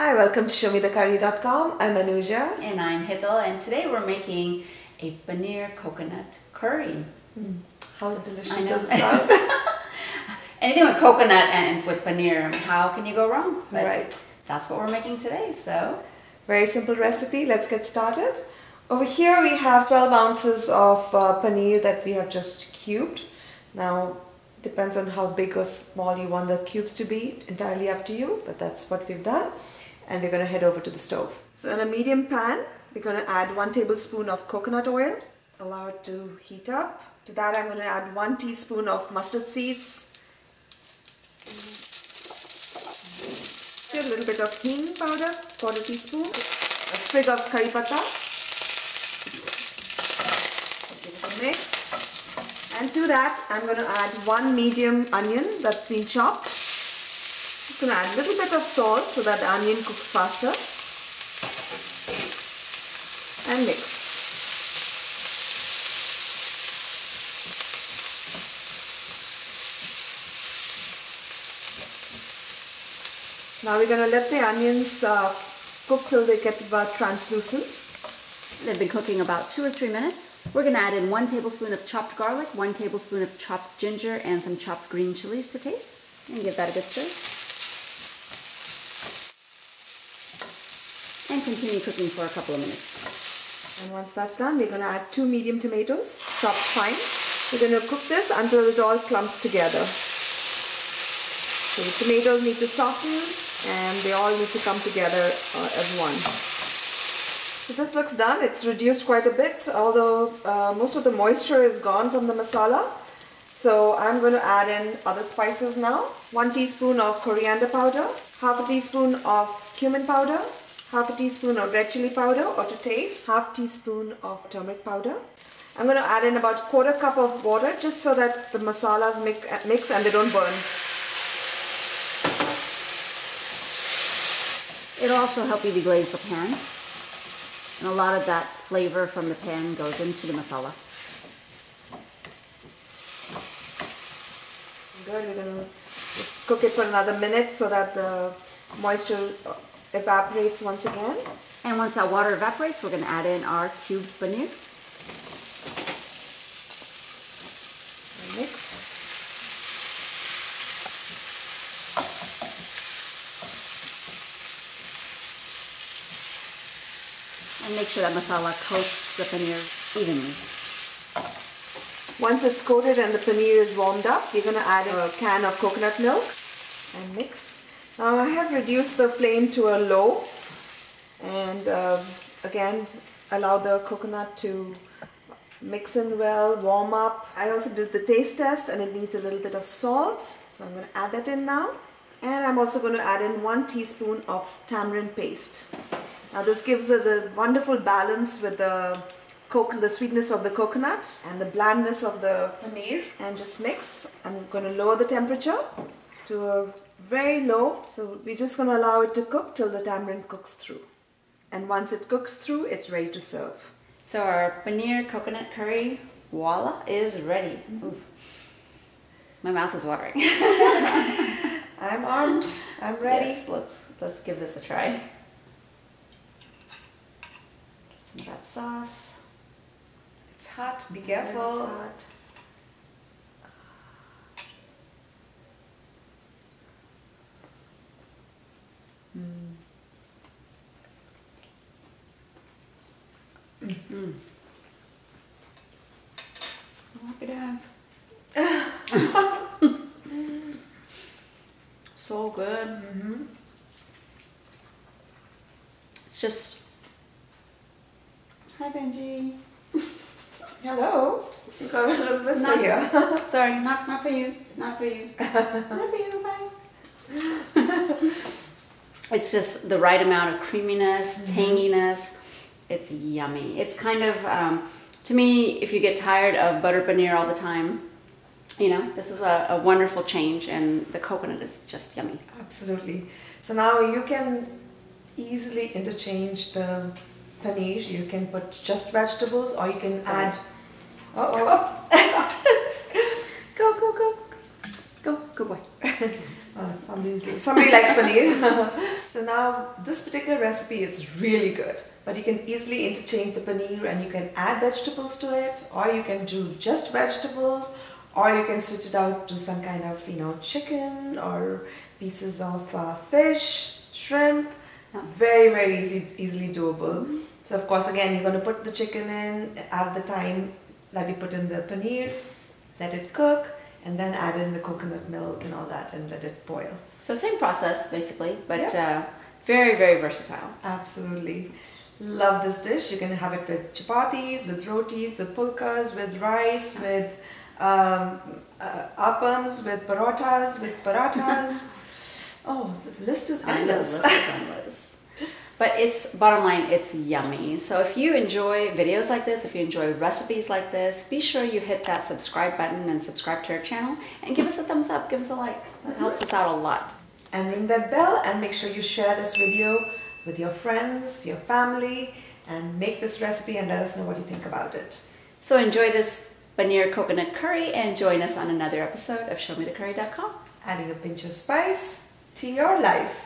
Hi, welcome to ShowMeTheCurry.com. I'm Anuja. And I'm Hithal, and today we're making a paneer coconut curry. How delicious I know. does it sound? Anything with coconut and with paneer, how can you go wrong? But Right. that's what we're making today, so. Very simple recipe. Let's get started. Over here we have 12 ounces of paneer that we have just cubed. Now, depends on how big or small you want the cubes to be. Entirely up to you, but that's what we've done. And we're going to head over to the stove. So in a medium pan, we're going to add 1 tablespoon of coconut oil. Allow it to heat up. To that I'm going to add 1 teaspoon of mustard seeds. A little bit of Hing powder, 1/4 teaspoon. A sprig of curry patta. Give it a mix. And to that I'm going to add 1 medium onion that's been chopped. Just going to add a little bit of salt so that the onion cooks faster. And mix. Now we're going to let the onions cook till they get about translucent. They've been cooking about 2 or 3 minutes. We're going to add in 1 tablespoon of chopped garlic, 1 tablespoon of chopped ginger, and some chopped green chilies to taste. And give that a good stir. And continue cooking for a couple of minutes. And once that's done, we're going to add 2 medium tomatoes, chopped fine. We're going to cook this until it all clumps together. So the tomatoes need to soften and they all need to come together as one. So this looks done. It's reduced quite a bit, although most of the moisture is gone from the masala. So I'm going to add in other spices now. 1 teaspoon of coriander powder, half a teaspoon of cumin powder, half a teaspoon of red chili powder or to taste, half teaspoon of turmeric powder. I'm going to add in about 1/4 cup of water just so that the masalas mix and they don't burn. It'll also help you deglaze the pan. And a lot of that flavor from the pan goes into the masala. Good, we're going to just cook it for another minute so that the moisture evaporates once again. And once that water evaporates, we're going to add in our cubed paneer. Mix. And make sure that masala coats the paneer evenly. Once it's coated and the paneer is warmed up, we're going to add a can of coconut milk and mix. Now I have reduced the flame to a low and again allow the coconut to mix in well, warm up. I also did the taste test and it needs a little bit of salt, so I'm going to add that in now. And I'm also going to add in 1 teaspoon of tamarind paste. Now this gives it a wonderful balance with the sweetness of the coconut and the blandness of the paneer, and just mix. I'm going to lower the temperature to a very low, so we're just going to allow it to cook till the tamarind cooks through. And once it cooks through, it's ready to serve. So our paneer coconut curry, voila, is ready. Ooh. My mouth is watering. I'm armed. I'm ready. Yes, let's give this a try. Get some of that sauce. It's hot. Be careful. It's hot. Happy dance. So good. It's just. Hi, Benji. Hello. You got a little visitor here. Sorry, not for you. Not for you. Not for you. Bye. It's just the right amount of creaminess, tanginess. It's yummy. It's kind of, to me, if you get tired of butter paneer all the time, you know, this is a wonderful change, and the coconut is just yummy. Absolutely. So now you can easily interchange the paneer. You can put just vegetables, or you can add. Go, go boy. somebody likes paneer. So now this particular recipe is really good, but you can easily interchange the paneer and you can add vegetables to it, or you can do just vegetables, or you can switch it out to some kind of, chicken or pieces of fish, shrimp. Very, very easily doable. So of course, again, you're going to put the chicken in at the time that you put in the paneer, let it cook, and then add in the coconut milk and all that and let it boil. So same process basically, but very, very versatile. Absolutely. Love this dish. You can have it with chapatis, with rotis, with pulkas, with rice, with appams, with parotas, Oh, the list is endless. I know, the list is endless. But bottom line, it's yummy. So if you enjoy videos like this, if you enjoy recipes like this, be sure you hit that subscribe button and subscribe to our channel and give us a thumbs up, give us a like. That helps us out a lot. And ring that bell and make sure you share this video with your friends, your family, and make this recipe and let us know what you think about it. So enjoy this paneer coconut curry and join us on another episode of ShowMeTheCurry.com. Adding a pinch of spice to your life.